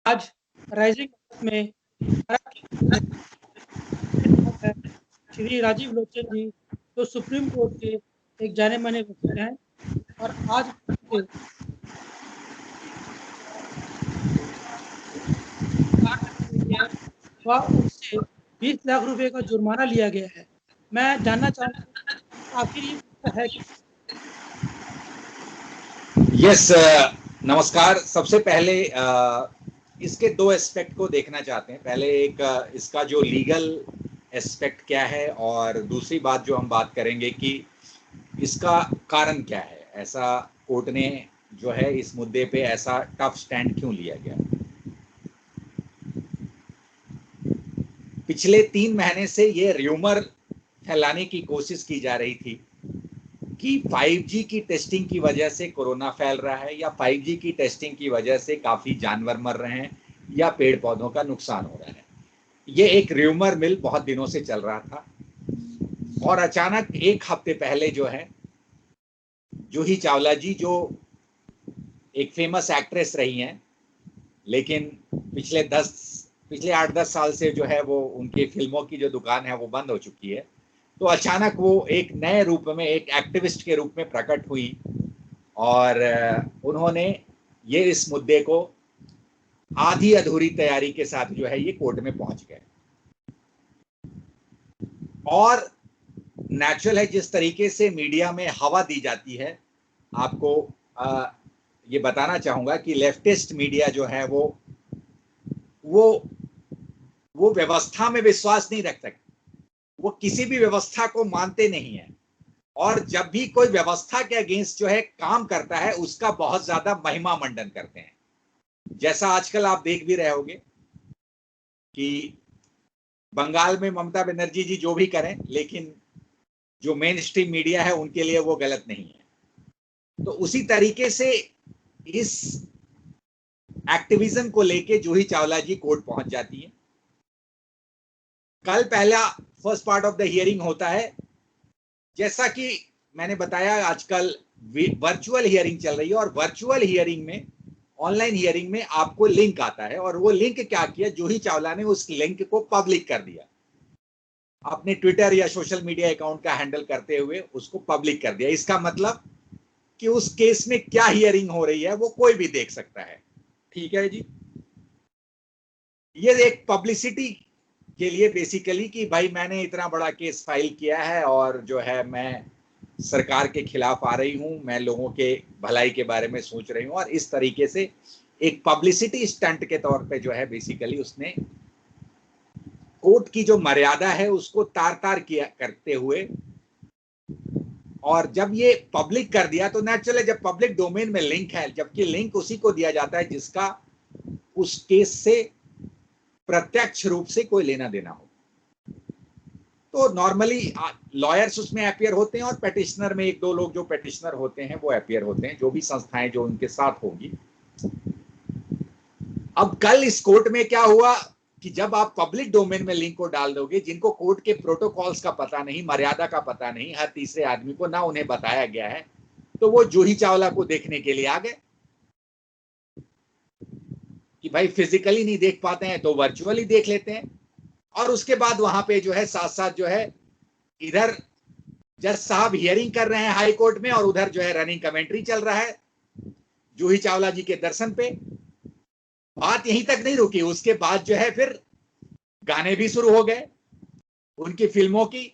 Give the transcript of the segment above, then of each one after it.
आज राइजिंग में श्री राजीव लोचन जी जो सुप्रीम कोर्ट के एक जाने माने वकील हैं और आज वह उनसे 20 लाख रुपए का जुर्माना लिया गया है। मैं जानना चाहूंगा आखिर ये है कि यस नमस्कार। सबसे पहले इसके दो एस्पेक्ट को देखना चाहते हैं। पहले एक इसका जो लीगल एस्पेक्ट क्या है और दूसरी बात जो हम बात करेंगे कि इसका कारण क्या है, ऐसा कोर्ट ने जो है इस मुद्दे पे ऐसा टफ स्टैंड क्यों लिया गया। पिछले 3 महीने से ये र्यूमर फैलाने की कोशिश की जा रही थी कि 5G की टेस्टिंग की वजह से कोरोना फैल रहा है या 5G की टेस्टिंग की वजह से काफ़ी जानवर मर रहे हैं या पेड़ पौधों का नुकसान हो रहा है। ये एक र्यूमर मिल बहुत दिनों से चल रहा था और अचानक एक हफ्ते पहले जो है जूही चावला जी, जो एक फेमस एक्ट्रेस रही हैं, लेकिन पिछले 8-10 साल से जो है वो उनकी फिल्मों की जो दुकान है वो बंद हो चुकी है, तो अचानक वो एक नए रूप में एक एक्टिविस्ट के रूप में प्रकट हुई और उन्होंने ये इस मुद्दे को आधी अधूरी तैयारी के साथ जो है ये कोर्ट में पहुंच गए। और नेचुरल है जिस तरीके से मीडिया में हवा दी जाती है, आपको ये बताना चाहूंगा कि लेफ्टिस्ट मीडिया जो है वो व्यवस्था में विश्वास नहीं रख सकते, वो किसी भी व्यवस्था को मानते नहीं है और जब भी कोई व्यवस्था के अगेंस्ट जो है काम करता है उसका बहुत ज्यादा महिमा मंडन करते हैं। जैसा आजकल आप देख भी रहे होंगे कि बंगाल में ममता बनर्जी जी जो भी करें, लेकिन जो मेन स्ट्रीम मीडिया है उनके लिए वो गलत नहीं है। तो उसी तरीके से इस एक्टिविज्म को लेके जूही चावला जी कोर्ट पहुंच जाती है। कल पहला first part of the hearing होता है। जैसा कि मैंने बताया, आजकल वर्चुअल हियरिंग चल रही है और वर्चुअल हियरिंग में, ऑनलाइन हियरिंग में आपको लिंक आता है और वो लिंक क्या किया, जूही चावला ने उस लिंक को पब्लिक कर दिया। अपने ट्विटर या सोशल मीडिया अकाउंट का हैंडल करते हुए उसको पब्लिक कर दिया। इसका मतलब कि उस केस में क्या हियरिंग हो रही है वो कोई भी देख सकता है। ठीक है जी, ये एक पब्लिसिटी के लिए बेसिकली कि भाई मैंने इतना बड़ा केस फाइल किया है और जो है मैं सरकार के खिलाफ आ रही हूं, मैं लोगों के भलाई के बारे में सोच रही हूं, और इस तरीके से एक पब्लिसिटी स्टंट के तौर पे जो है बेसिकली उसने कोर्ट की जो मर्यादा है उसको तार तार किया करते हुए, और जब ये पब्लिक कर दिया तो नेचुरल है, जब पब्लिक डोमेन में लिंक है, जबकि लिंक उसी को दिया जाता है जिसका उस केस से प्रत्यक्ष रूप से कोई लेना देना हो। तो नॉर्मली लॉयर्स उसमें अपियर होते हैं और पेटिशनर में एक दो लोग जो पेटिशनर होते हैं वो अपियर होते हैं, जो भी संस्थाएं जो उनके साथ होंगी। अब कल इस कोर्ट में क्या हुआ कि जब आप पब्लिक डोमेन में लिंक को डाल दोगे, जिनको कोर्ट के प्रोटोकॉल्स का पता नहीं, मर्यादा का पता नहीं, हर तीसरे आदमी को ना उन्हें बताया गया है, तो वो जूही चावला को देखने के लिए आ गए कि भाई फिजिकली नहीं देख पाते हैं तो वर्चुअली देख लेते हैं। और उसके बाद वहां पे जो है साथ साथ जो है इधर जज साहब हियरिंग कर रहे हैं हाई कोर्ट में और उधर जो है रनिंग कमेंट्री चल रहा है जूही चावला जी के दर्शन पे। बात यहीं तक नहीं रुकी, उसके बाद जो है फिर गाने भी शुरू हो गए उनकी फिल्मों की,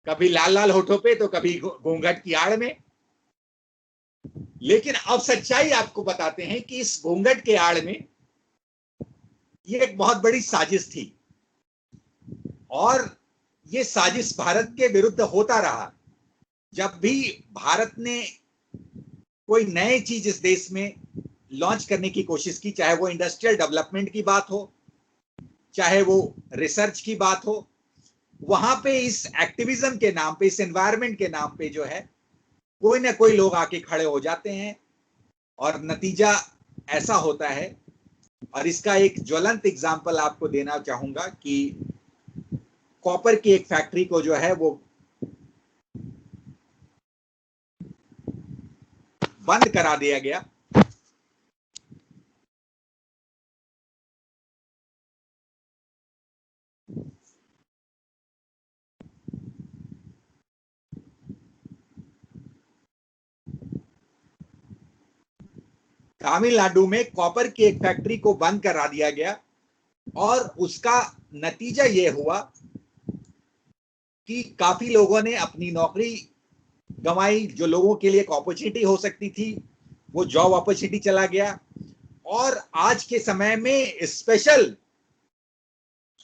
कभी लाल लाल होठों पे तो कभी घूंघट की आड़ में। लेकिन अब सच्चाई आपको बताते हैं कि इस घूंघट के आड़ में ये एक बहुत बड़ी साजिश थी और ये साजिश भारत के विरुद्ध होता रहा। जब भी भारत ने कोई नई चीज इस देश में लॉन्च करने की कोशिश की, चाहे वो इंडस्ट्रियल डेवलपमेंट की बात हो, चाहे वो रिसर्च की बात हो, वहां पे इस एक्टिविज्म के नाम पे, इस एनवायरनमेंट के नाम पे जो है कोई ना कोई लोग आके खड़े हो जाते हैं और नतीजा ऐसा होता है। और इसका एक ज्वलंत एग्जाम्पल आपको देना चाहूंगा कि कॉपर की एक फैक्ट्री को जो है वो बंद करा दिया गया तमिलनाडु में कॉपर की एक फैक्ट्री को बंद करा दिया गया और उसका नतीजा ये हुआ कि काफी लोगों ने अपनी नौकरी गंवाई। जो लोगों के लिए एक अपॉर्चुनिटी हो सकती थी वो जॉब अपॉर्चुनिटी चला गया। और आज के समय में स्पेशल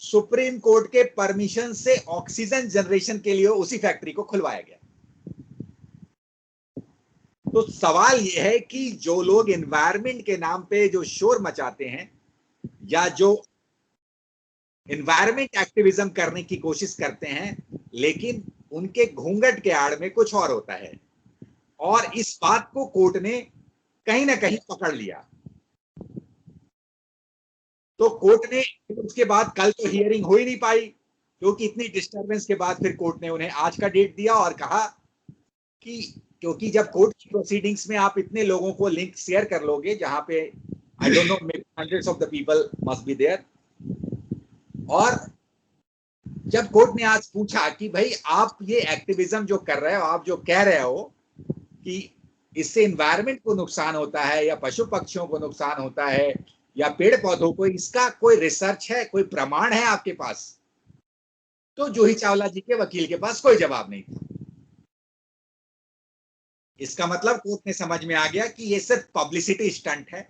सुप्रीम कोर्ट के परमिशन से ऑक्सीजन जनरेशन के लिए उसी फैक्ट्री को खुलवाया गया। तो सवाल यह है कि जो लोग एनवायरनमेंट के नाम पे जो शोर मचाते हैं या जो एनवायरनमेंट एक्टिविज्म करने की कोशिश करते हैं, लेकिन उनके घूंघट के आड़ में कुछ और होता है, और इस बात को कोर्ट ने कहीं ना कहीं पकड़ लिया। तो कोर्ट ने उसके बाद कल तो हियरिंग हो ही नहीं पाई, क्योंकि इतनी डिस्टरबेंस के बाद फिर कोर्ट ने उन्हें आज का डेट दिया और कहा कि क्योंकि जब कोर्ट की प्रोसीडिंग्स में आप इतने लोगों को लिंक शेयर कर लोगे, जहां पे I don't know maybe hundreds of the people must be there, और जब कोर्ट ने आज पूछा कि भाई आप ये एक्टिविज्म जो कर रहे हो, आप जो कह रहे हो कि इससे एनवायरनमेंट को नुकसान होता है या पशु पक्षियों को नुकसान होता है या पेड़ पौधों को, इसका कोई रिसर्च है, कोई प्रमाण है आपके पास? तो जूही चावला जी के वकील के पास कोई जवाब नहीं था। इसका मतलब कोर्ट ने समझ में आ गया कि ये सिर्फ पब्लिसिटी स्टंट है,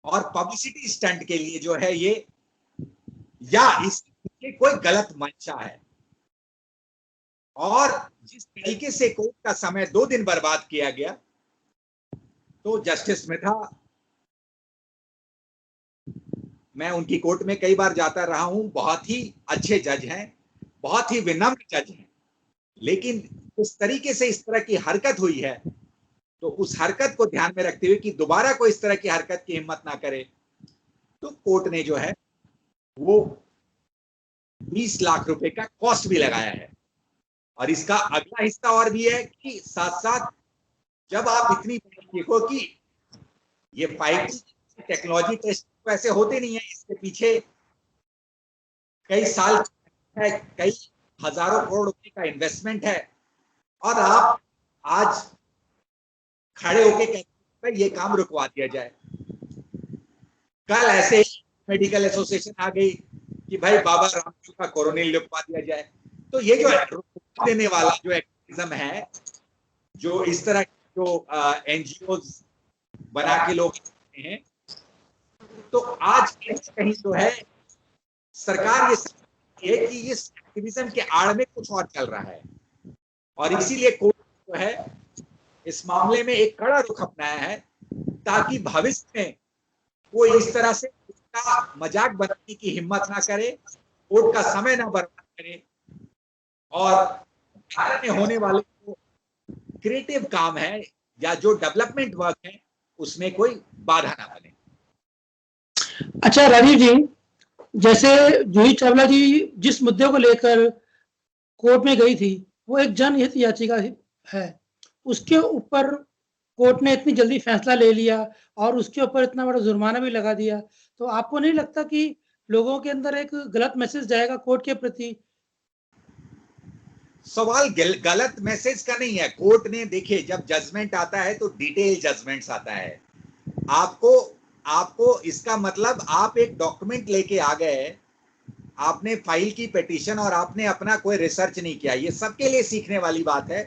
और पब्लिसिटी स्टंट के लिए जो है ये, या इसके कोई गलत मंशा है। और जिस तरीके से कोर्ट का समय 2 दिन बर्बाद किया गया, तो जस्टिस स्मिथा, मैं उनकी कोर्ट में कई बार जाता रहा हूं, बहुत ही अच्छे जज हैं, बहुत ही विनम्र जज हैं, लेकिन इस तरीके से इस तरह की हरकत हुई है, तो उस हरकत को ध्यान में रखते हुए कि दोबारा कोई इस तरह की हरकत की हिम्मत ना करे, तो कोर्ट ने जो है वो 20 लाख रुपए का कॉस्ट भी लगाया है। और इसका अगला हिस्सा और भी है कि साथ साथ जब आप इतनी देखो कि ये 5G टेक्नोलॉजी टेस्ट ऐसे होते नहीं है, इसके पीछे कई साल है, कई हजारों करोड़ रुपए का इन्वेस्टमेंट है, और आप आज खड़े होके कहते हैं ये काम रुकवा दिया जाए। कल ऐसे मेडिकल एसोसिएशन आ गई कि भाई बाबा रामदेव का कोरोनिल रुकवा दिया जाए। तो ये जो रुकवा देने वाला जो एक्टिविज्म है, जो इस तरह जो एनजीओ बना के लोग हैं, तो आज कहीं जो है सरकार ये है कि इस एक्टिविज्म के आड़ में कुछ और चल रहा है, और इसीलिए कोर्ट जो है इस मामले में एक कड़ा रुख अपनाया है, ताकि भविष्य में कोई इस तरह से उसका मजाक बनाने की हिम्मत ना करे, कोर्ट का समय ना बर्बाद करे, और भारत में होने वाले जो क्रिएटिव काम है या जो डेवलपमेंट वर्क है उसमें कोई बाधा ना बने। अच्छा राजीव जी, जैसे जूही चावला जी जिस मुद्दे को लेकर कोर्ट में गई थी वो एक जनहित याचिका है, उसके ऊपर कोर्ट ने इतनी जल्दी फैसला ले लिया और उसके ऊपर इतना बड़ा जुर्माना भी लगा दिया, तो आपको नहीं लगता कि लोगों के अंदर एक गलत मैसेज जाएगा कोर्ट के प्रति? सवाल गलत मैसेज का नहीं है। कोर्ट ने, देखिए, जब जजमेंट आता है तो डिटेल जजमेंट्स आता है। आपको इसका मतलब आप एक डॉक्यूमेंट लेके आ गए, आपने फाइल की पिटीशन और आपने अपना कोई रिसर्च नहीं किया। ये सबके लिए सीखने वाली बात है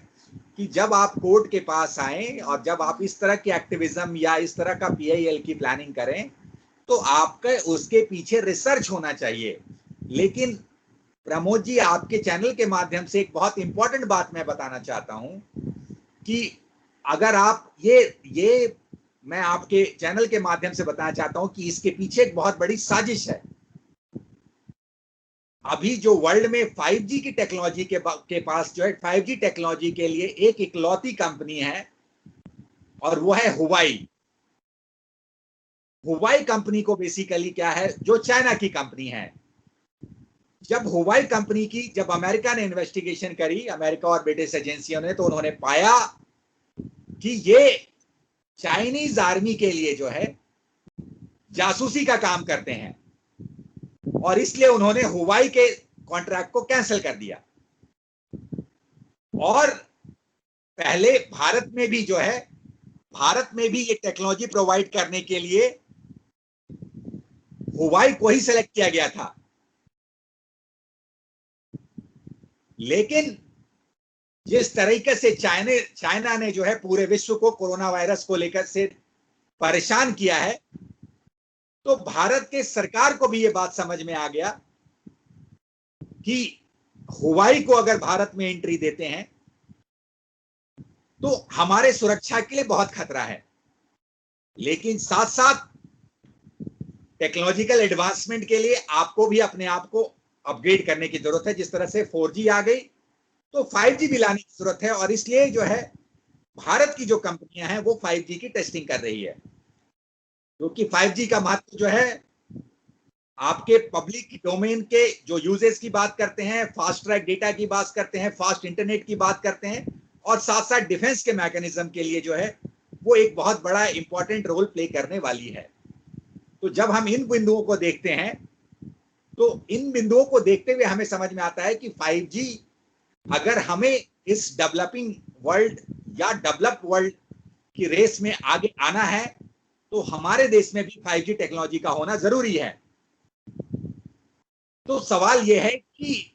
कि जब आप कोर्ट के पास आए और जब आप इस तरह की एक्टिविज्म या इस तरह का PIL की प्लानिंग करें, तो आपके उसके पीछे रिसर्च होना चाहिए। लेकिन प्रमोद जी, आपके चैनल के माध्यम से एक बहुत इंपॉर्टेंट बात मैं बताना चाहता हूं कि अगर आप ये मैं आपके चैनल के माध्यम से बताना चाहता हूं कि इसके पीछे एक बहुत बड़ी साजिश है। अभी जो वर्ल्ड में 5G की टेक्नोलॉजी के पास जो है 5G टेक्नोलॉजी के लिए एक इकलौती कंपनी है, और वो है हुवाई। हुवाई कंपनी को बेसिकली क्या है, जो चाइना की कंपनी है। जब हुवाई कंपनी की जब अमेरिका ने इन्वेस्टिगेशन करी, अमेरिका और ब्रिटिश एजेंसियों ने, तो उन्होंने पाया कि ये चाइनीज आर्मी के लिए जो है जासूसी का काम करते हैं, और इसलिए उन्होंने हुवाई के कॉन्ट्रैक्ट को कैंसिल कर दिया। और पहले भारत में भी जो है भारत में भी ये टेक्नोलॉजी प्रोवाइड करने के लिए हुवाई को ही सेलेक्ट किया गया था, लेकिन जिस तरीके से चाइना ने जो है पूरे विश्व को कोरोना वायरस को लेकर से परेशान किया है, तो भारत के सरकार को भी ये बात समझ में आ गया कि हुवाई को अगर भारत में एंट्री देते हैं तो हमारे सुरक्षा के लिए बहुत खतरा है। लेकिन साथ साथ टेक्नोलॉजिकल एडवांसमेंट के लिए आपको भी अपने आप को अपग्रेड करने की जरूरत है। जिस तरह से 4G आ गई तो 5G भी लाने की जरूरत है, और इसलिए जो है भारत की जो कंपनियां हैं वो 5G की टेस्टिंग कर रही है, क्योंकि 5G का महत्व जो है आपके पब्लिक डोमेन के जो यूजेस की बात करते हैं, फास्ट ट्रैक डेटा की बात करते हैं, फास्ट इंटरनेट की बात करते हैं, और साथ साथ डिफेंस के मैकेनिज्म के लिए जो है वो एक बहुत बड़ा इंपॉर्टेंट रोल प्ले करने वाली है। तो जब हम इन बिंदुओं को देखते हैं तो इन बिंदुओं को देखते हुए हमें समझ में आता है कि 5G अगर हमें इस डेवलपिंग वर्ल्ड या डेवलप वर्ल्ड की रेस में आगे आना है तो हमारे देश में भी 5G टेक्नोलॉजी का होना जरूरी है। तो सवाल यह है कि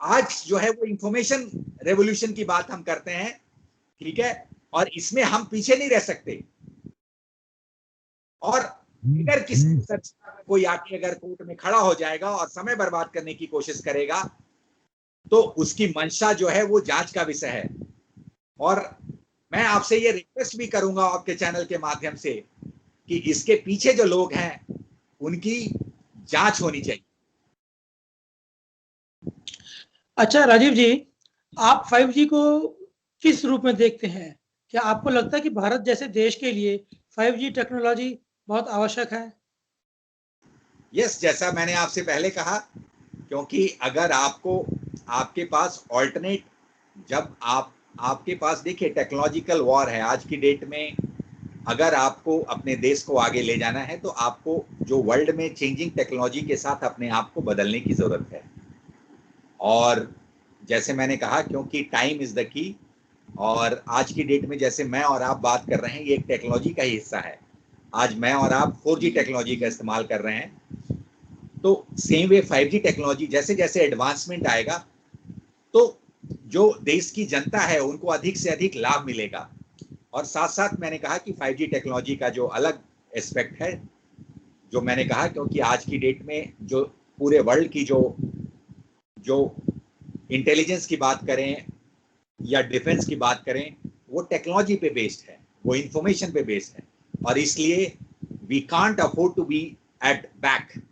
आज जो है वो इंफॉर्मेशन रेवोल्यूशन की बात हम करते हैं, ठीक है, और इसमें हम पीछे नहीं रह सकते। और अगर किसी कोई आके अगर कोर्ट में खड़ा हो जाएगा और समय बर्बाद करने की कोशिश करेगा तो उसकी मंशा जो है वो जांच का विषय है। और मैं आपसे ये रिक्वेस्ट भी करूंगा आपके चैनल के माध्यम से कि इसके पीछे जो लोग हैं उनकी जांच होनी चाहिए। अच्छा राजीव जी, आप 5G को किस रूप में देखते हैं? क्या आपको लगता है कि भारत जैसे देश के लिए 5G टेक्नोलॉजी बहुत आवश्यक है? यस, जैसा मैंने आपसे पहले कहा, क्योंकि अगर आपको आपके पास ऑल्टरनेट, जब आपके पास देखिए टेक्नोलॉजिकल वॉर है आज की डेट में, अगर आपको अपने देश को आगे ले जाना है तो आपको जो वर्ल्ड में चेंजिंग टेक्नोलॉजी के साथ अपने आप को बदलने की जरूरत है। और जैसे मैंने कहा, क्योंकि टाइम इज द की, और आज की डेट में जैसे मैं और आप बात कर रहे हैं ये एक टेक्नोलॉजी का ही हिस्सा है। आज मैं और आप 4G टेक्नोलॉजी का इस्तेमाल कर रहे हैं, तो सेम वे 5G टेक्नोलॉजी जैसे जैसे एडवांसमेंट आएगा तो जो देश की जनता है उनको अधिक से अधिक लाभ मिलेगा। और साथ साथ मैंने कहा कि 5G टेक्नोलॉजी का जो अलग एस्पेक्ट है, जो मैंने कहा, क्योंकि आज की डेट में जो पूरे वर्ल्ड की जो इंटेलिजेंस की बात करें या डिफेंस की बात करें, वो टेक्नोलॉजी पे बेस्ड है, वो इंफॉर्मेशन पे बेस्ड है, और इसलिए we can't afford to be at back,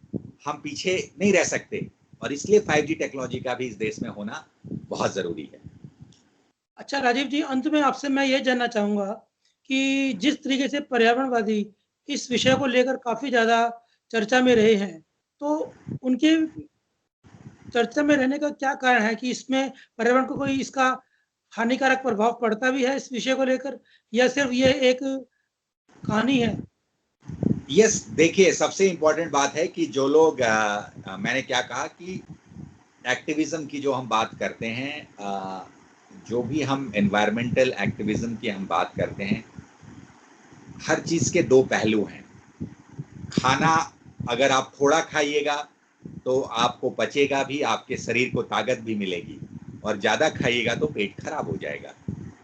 हम पीछे नहीं रह सकते, और इसलिए 5G टेक्नोलॉजी का भी इस देश में होना बहुत जरूरी है। अच्छा राजीव जी, अंत में आपसे मैं ये जानना चाहूंगा कि जिस तरीके से पर्यावरणवादी इस विषय को लेकर काफी ज्यादा चर्चा में रहे हैं, तो उनके चर्चा में रहने का क्या कारण है कि इसमें पर्यावरण को कोई इसका हानिकारक प्रभाव पड़ता भी है इस विषय को लेकर, या सिर्फ ये एक कहानी है? यस, देखिए सबसे इंपॉर्टेंट बात है कि जो लोग मैंने क्या कहा कि एक्टिविज्म की जो हम बात करते हैं, जो भी हम एनवायरमेंटल एक्टिविज्म की हम बात करते हैं, हर चीज के दो पहलू हैं। खाना अगर आप थोड़ा खाइएगा तो आपको पचेगा भी, आपके शरीर को ताकत भी मिलेगी, और ज्यादा खाइएगा तो पेट खराब हो जाएगा।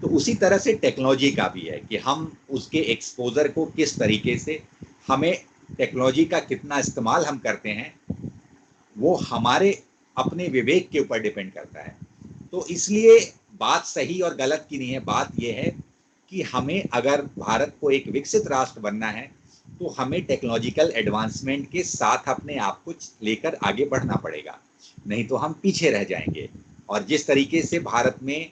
तो उसी तरह से टेक्नोलॉजी का भी है कि हम उसके एक्सपोजर को किस तरीके से, हमें टेक्नोलॉजी का कितना इस्तेमाल हम करते हैं वो हमारे अपने विवेक के ऊपर डिपेंड करता है। तो इसलिए बात सही और गलत की नहीं है, बात यह है कि हमें अगर भारत को एक विकसित राष्ट्र बनना है तो हमें टेक्नोलॉजिकल एडवांसमेंट के साथ अपने आप को लेकर आगे बढ़ना पड़ेगा, नहीं तो हम पीछे रह जाएंगे। और जिस तरीके से भारत में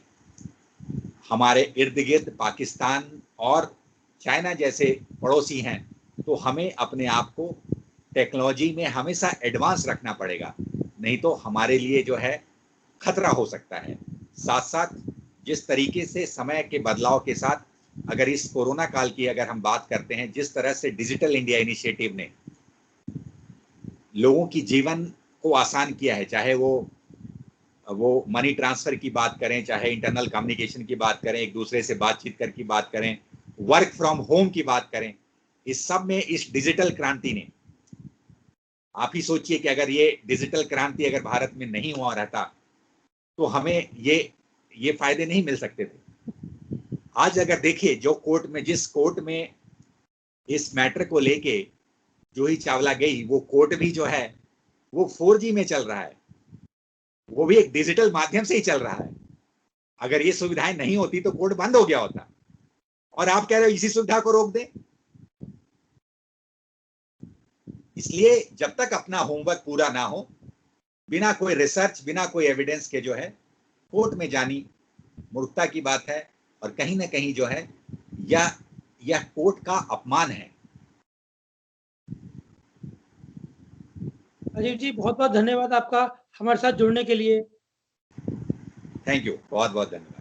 हमारे इर्द गिर्द पाकिस्तान और चाइना जैसे पड़ोसी हैं, तो हमें अपने आप को टेक्नोलॉजी में हमेशा एडवांस रखना पड़ेगा, नहीं तो हमारे लिए जो है खतरा हो सकता है। साथ साथ जिस तरीके से समय के बदलाव के साथ, अगर इस कोरोना काल की अगर हम बात करते हैं, जिस तरह से डिजिटल इंडिया इनिशिएटिव ने लोगों की जीवन को आसान किया है, चाहे वो वो मनी ट्रांसफर की बात करें, चाहे इंटरनल कम्युनिकेशन की बात करें, एक दूसरे से बातचीत करके बात करें, वर्क फ्रॉम होम की बात करें, इस सब में इस डिजिटल क्रांति ने, आप ही सोचिए कि अगर ये डिजिटल क्रांति अगर भारत में नहीं हुआ रहता तो हमें ये फायदे नहीं मिल सकते थे। आज अगर देखिए जो कोर्ट में, जिस कोर्ट में इस मैटर को लेके जूही चावला गई, वो कोर्ट भी जो है वो 4G में चल रहा है, वो भी एक डिजिटल माध्यम से ही चल रहा है। अगर ये सुविधाएं नहीं होती तो कोर्ट बंद हो गया होता, और आप कह रहे हो इसी सुविधा को रोक दें। इसलिए जब तक अपना होमवर्क पूरा ना हो, बिना कोई रिसर्च, बिना कोई एविडेंस के जो है कोर्ट में जानी मूर्खता की बात है, और कहीं ना कहीं जो है यह कोर्ट का अपमान है। राजीव जी, बहुत बहुत धन्यवाद आपका हमारे साथ जुड़ने के लिए। थैंक यू, बहुत बहुत धन्यवाद।